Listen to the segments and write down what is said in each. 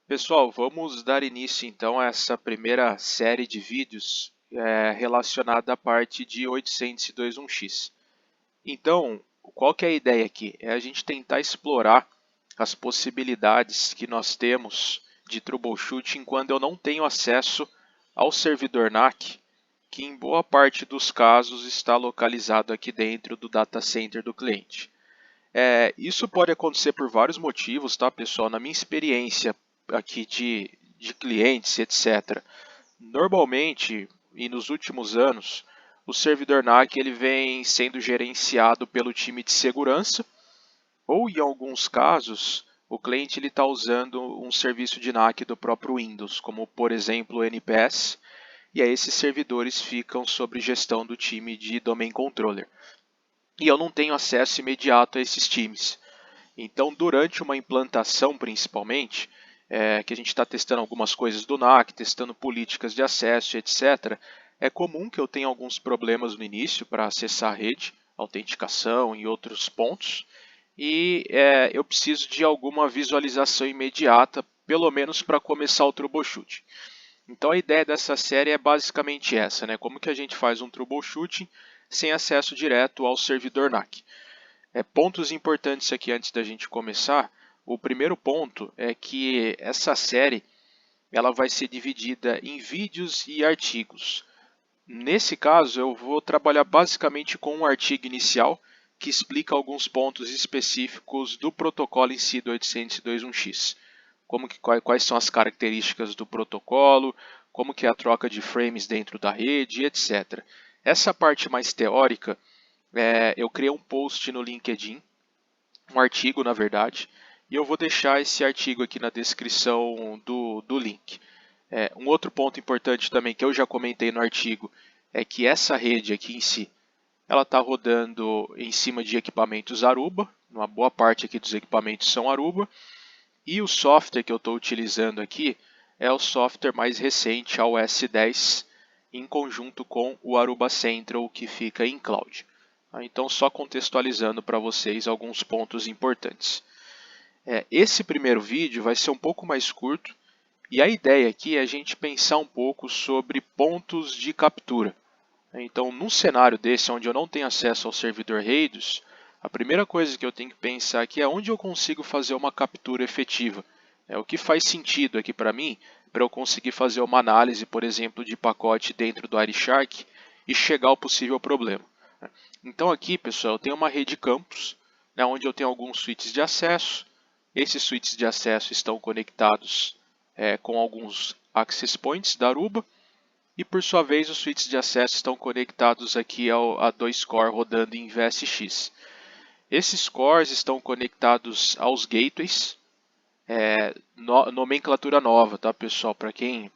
Pessoal, vamos dar início então a essa primeira série de vídeos relacionada à parte de 802.1x. Então, qual que é a ideia aqui? É a gente tentar explorar as possibilidades que nós temos de troubleshooting quando eu não tenho acesso ao servidor NAC, que em boa parte dos casos está localizado aqui dentro do data center do cliente. Isso pode acontecer por vários motivos, tá, pessoal? Na minha experiência aqui de clientes, etc. Normalmente, e nos últimos anos, o servidor NAC ele vem sendo gerenciado pelo time de segurança, ou em alguns casos, o cliente está usando um serviço de NAC do próprio Windows, como por exemplo o NPS, e aí esses servidores ficam sob gestão do time de Domain Controller. E eu não tenho acesso imediato a esses times. Então, durante uma implantação, principalmente, que a gente está testando algumas coisas do NAC, testando políticas de acesso, etc., é comum que eu tenha alguns problemas no início para acessar a rede, autenticação e outros pontos, e eu preciso de alguma visualização imediata, pelo menos para começar o troubleshooting. Então, a ideia dessa série é basicamente essa, né? Como que a gente faz um troubleshooting sem acesso direto ao servidor NAC. Pontos importantes aqui antes da gente começar. O primeiro ponto é que essa série ela vai ser dividida em vídeos e artigos. Nesse caso, eu vou trabalhar basicamente com um artigo inicial que explica alguns pontos específicos do protocolo em si do 802.1x. Quais são as características do protocolo, como que é a troca de frames dentro da rede, etc. Essa parte mais teórica eu criei um post no LinkedIn, um artigo na verdade, e eu vou deixar esse artigo aqui na descrição do link. Um outro ponto importante também que eu já comentei no artigo é que essa rede aqui em si, ela está rodando em cima de equipamentos Aruba, uma boa parte aqui dos equipamentos são Aruba, e o software que eu estou utilizando aqui é o software mais recente, a OS 10, em conjunto com o Aruba Central, que fica em cloud. Então, só contextualizando para vocês alguns pontos importantes. Esse primeiro vídeo vai ser um pouco mais curto, e a ideia aqui é a gente pensar um pouco sobre pontos de captura. Então, num cenário desse, onde eu não tenho acesso ao servidor RAIDs, a primeira coisa que eu tenho que pensar aqui é onde eu consigo fazer uma captura efetiva. O que faz sentido aqui para mim, para eu conseguir fazer uma análise, por exemplo, de pacote dentro do Wireshark e chegar ao possível problema. Então aqui, pessoal, eu tenho uma rede campus, né, onde eu tenho alguns switches de acesso. Esses switches de acesso estão conectados com alguns access points da Aruba. E por sua vez, os switches de acesso estão conectados aqui a dois core rodando em VSX. Esses cores estão conectados aos gateways, nomenclatura nova, tá, pessoal? Para quem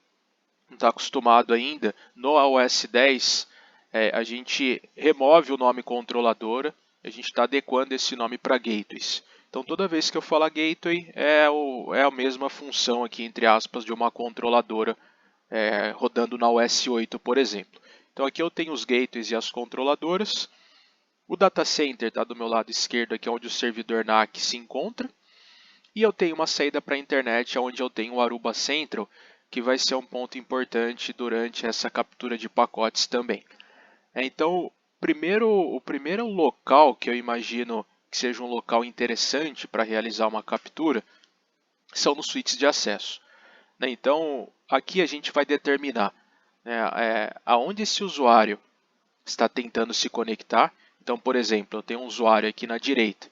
não está acostumado ainda, no iOS 10 a gente remove o nome controladora, a gente está adequando esse nome para gateways. Então toda vez que eu falar gateway é a mesma função aqui, entre aspas, de uma controladora rodando na OS 8, por exemplo. Então aqui eu tenho os gateways e as controladoras. O data center está do meu lado esquerdo, aqui onde o servidor NAC se encontra. E eu tenho uma saída para a internet, onde eu tenho o Aruba Central, que vai ser um ponto importante durante essa captura de pacotes também. Então, o primeiro local que eu imagino que seja um local interessante para realizar uma captura são nos switches de acesso. Então, aqui a gente vai determinar aonde esse usuário está tentando se conectar. Então, por exemplo, eu tenho um usuário aqui na direita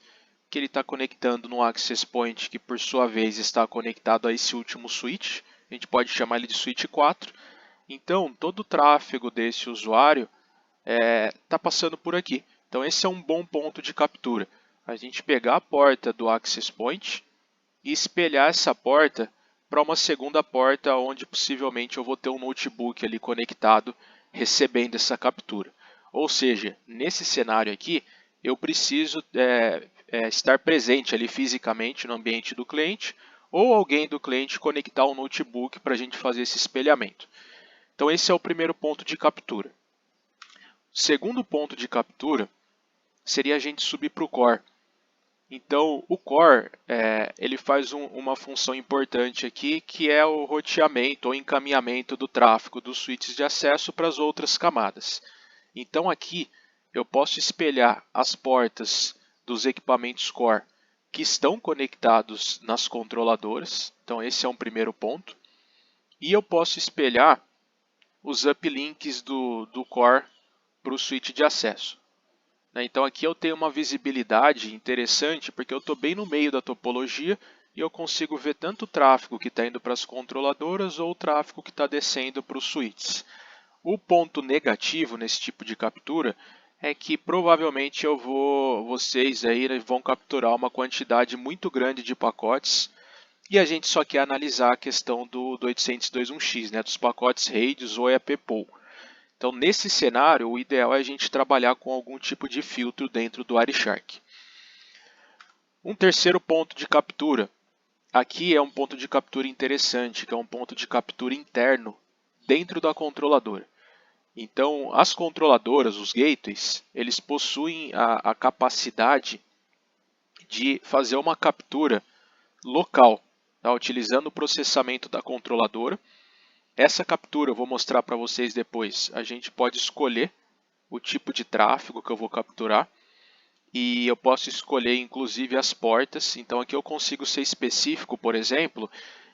que ele está conectando no access point que por sua vez está conectado a esse último switch. A gente pode chamar ele de switch 4. Então, todo o tráfego desse usuário está passando por aqui. Então, esse é um bom ponto de captura. A gente pegar a porta do access point e espelhar essa porta para uma segunda porta onde possivelmente eu vou ter um notebook ali conectado recebendo essa captura. Ou seja, nesse cenário aqui, eu preciso estar presente ali fisicamente no ambiente do cliente ou alguém do cliente conectar um notebook para a gente fazer esse espelhamento. Então esse é o primeiro ponto de captura. O segundo ponto de captura seria a gente subir para o core. Então, o core ele faz uma função importante aqui, que é o roteamento ou encaminhamento do tráfego dos switches de acesso para as outras camadas. Então, aqui eu posso espelhar as portas dos equipamentos core que estão conectados nas controladoras. Então, esse é um primeiro ponto. E eu posso espelhar os uplinks do core para o switch de acesso. Então aqui eu tenho uma visibilidade interessante porque eu estou bem no meio da topologia e eu consigo ver tanto o tráfego que está indo para as controladoras ou o tráfego que está descendo para os switches. O ponto negativo nesse tipo de captura é que provavelmente vocês aí vão capturar uma quantidade muito grande de pacotes e a gente só quer analisar a questão do 802.1x, dos pacotes RAIDs ou EAP-POL. Então, nesse cenário, o ideal é a gente trabalhar com algum tipo de filtro dentro do Wireshark. Um terceiro ponto de captura. Aqui é um ponto de captura interessante, que é um ponto de captura interno dentro da controladora. Então, as controladoras, os gateways, eles possuem a capacidade de fazer uma captura local, utilizando o processamento da controladora. Essa captura eu vou mostrar para vocês depois. A gente pode escolher o tipo de tráfego que eu vou capturar e eu posso escolher inclusive as portas. Então aqui eu consigo ser específico, por exemplo,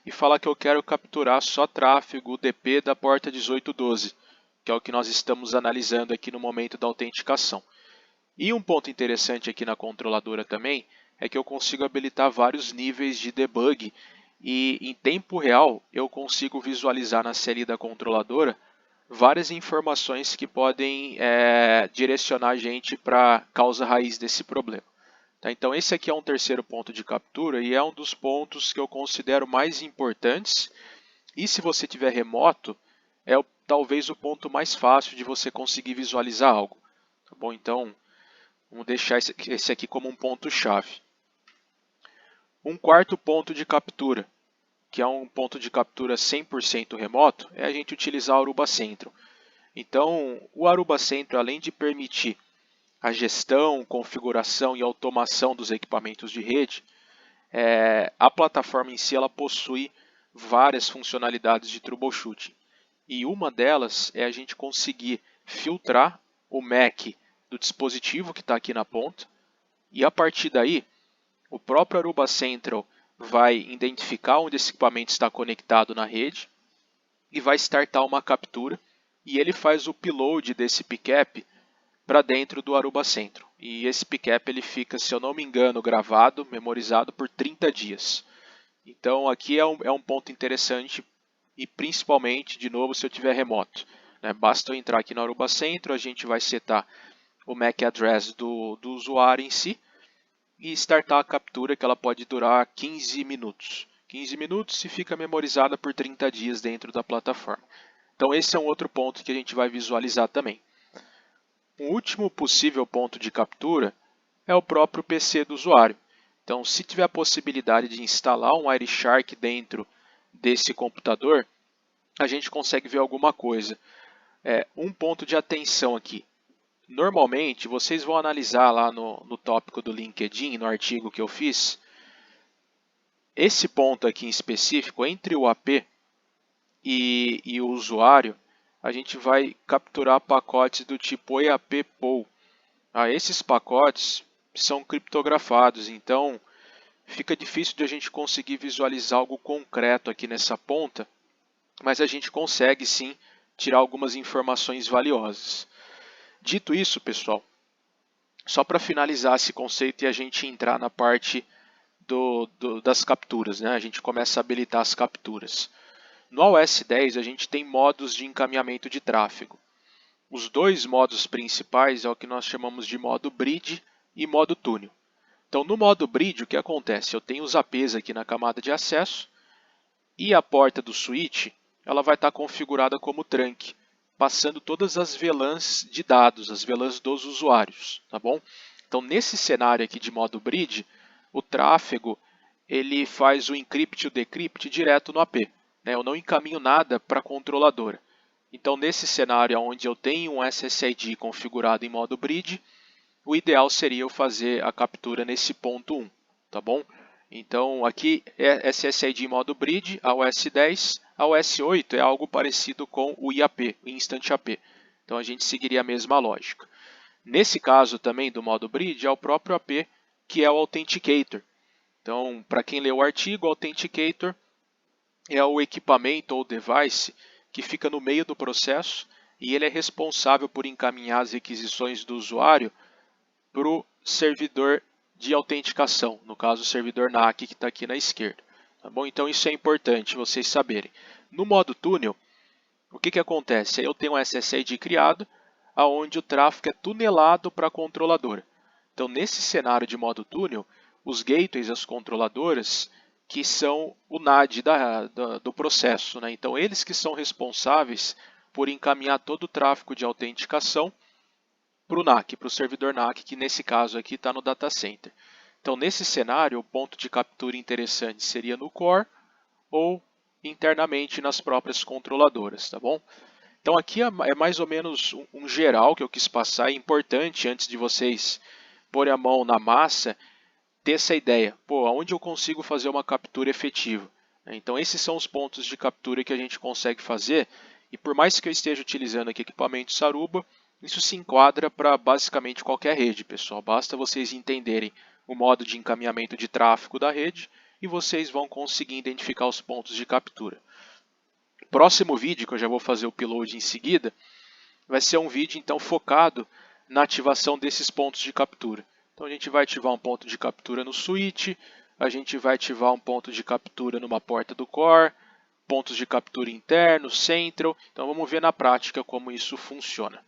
e falar que eu quero capturar só tráfego UDP da porta 1812, que é o que nós estamos analisando aqui no momento da autenticação. E um ponto interessante aqui na controladora também é que eu consigo habilitar vários níveis de debug e em tempo real eu consigo visualizar na CLI da controladora várias informações que podem direcionar a gente para a causa raiz desse problema. Tá? Então esse aqui é um terceiro ponto de captura e é um dos pontos que eu considero mais importantes. E se você tiver remoto, talvez o ponto mais fácil de você conseguir visualizar algo. Tá bom? Então vamos deixar esse aqui como um ponto-chave. Um quarto ponto de captura, que é um ponto de captura 100% remoto, é a gente utilizar o Aruba Central. Então, o Aruba Central, além de permitir a gestão, configuração e automação dos equipamentos de rede, a plataforma em si ela possui várias funcionalidades de troubleshooting. E uma delas é a gente conseguir filtrar o MAC do dispositivo que está aqui na ponta, e a partir daí, o próprio Aruba Central vai identificar onde esse equipamento está conectado na rede e vai startar uma captura e ele faz o upload desse picap para dentro do Aruba Central. E esse picap ele fica, se eu não me engano, gravado, memorizado por 30 dias. Então aqui é um ponto interessante e principalmente, de novo, se eu tiver remoto. Basta eu entrar aqui no Aruba Central, a gente vai setar o MAC address do usuário em si e startar a captura, que ela pode durar 15 minutos. 15 minutos e fica memorizada por 30 dias dentro da plataforma. Então esse é um outro ponto que a gente vai visualizar também. Um último possível ponto de captura é o próprio PC do usuário. Então, se tiver a possibilidade de instalar um Wireshark dentro desse computador, a gente consegue ver alguma coisa. Um ponto de atenção aqui. Normalmente, vocês vão analisar lá no tópico do LinkedIn, no artigo que eu fiz, esse ponto aqui em específico, entre o AP e o usuário, a gente vai capturar pacotes do tipo EAP-POL. Esses pacotes são criptografados, então fica difícil de a gente conseguir visualizar algo concreto aqui nessa ponta, mas a gente consegue sim tirar algumas informações valiosas. Dito isso, pessoal, só para finalizar esse conceito e a gente entrar na parte das capturas, a gente começa a habilitar as capturas. No iOS 10 a gente tem modos de encaminhamento de tráfego. Os dois modos principais é o que nós chamamos de modo bridge e modo túnel. Então no modo bridge o que acontece? Eu tenho os APs aqui na camada de acesso e a porta do switch ela vai estar configurada como trunk, passando todas as VLANs de dados, as VLANs dos usuários, tá bom? Então nesse cenário aqui de modo bridge, o tráfego ele faz o encrypt e o decrypt direto no AP. Eu não encaminho nada para a controladora. Então nesse cenário onde eu tenho um SSID configurado em modo bridge, o ideal seria eu fazer a captura nesse ponto 1, tá bom? Então aqui é SSID modo bridge, AOS 10, AOS 8 é algo parecido com o IAP, o Instant AP. Então a gente seguiria a mesma lógica. Nesse caso também do modo bridge é o próprio AP, que é o Authenticator. Então, para quem leu o artigo, o Authenticator é o equipamento ou device que fica no meio do processo e ele é responsável por encaminhar as requisições do usuário para o servidor de autenticação, no caso o servidor NAC que está aqui na esquerda. Tá bom? Então isso é importante vocês saberem. No modo túnel, o que acontece? Eu tenho um SSID criado, onde o tráfego é tunelado para a controladora. Então nesse cenário de modo túnel, os gateways, as controladoras, que são o NAD do processo. Né? Então eles que são responsáveis por encaminhar todo o tráfego de autenticação para o NAC, para o servidor NAC, que nesse caso aqui está no data center. Então, nesse cenário, o ponto de captura interessante seria no core ou internamente nas próprias controladoras, tá bom? Então, aqui é mais ou menos um geral que eu quis passar. É importante, antes de vocês porem a mão na massa, ter essa ideia. Pô, aonde eu consigo fazer uma captura efetiva? Então, esses são os pontos de captura que a gente consegue fazer. E por mais que eu esteja utilizando aqui equipamento Saruba, isso se enquadra para basicamente qualquer rede, pessoal. Basta vocês entenderem o modo de encaminhamento de tráfego da rede e vocês vão conseguir identificar os pontos de captura. Próximo vídeo, que eu já vou fazer o upload em seguida, vai ser um vídeo então focado na ativação desses pontos de captura. Então a gente vai ativar um ponto de captura no switch, a gente vai ativar um ponto de captura numa porta do core, pontos de captura interno, central. Então vamos ver na prática como isso funciona.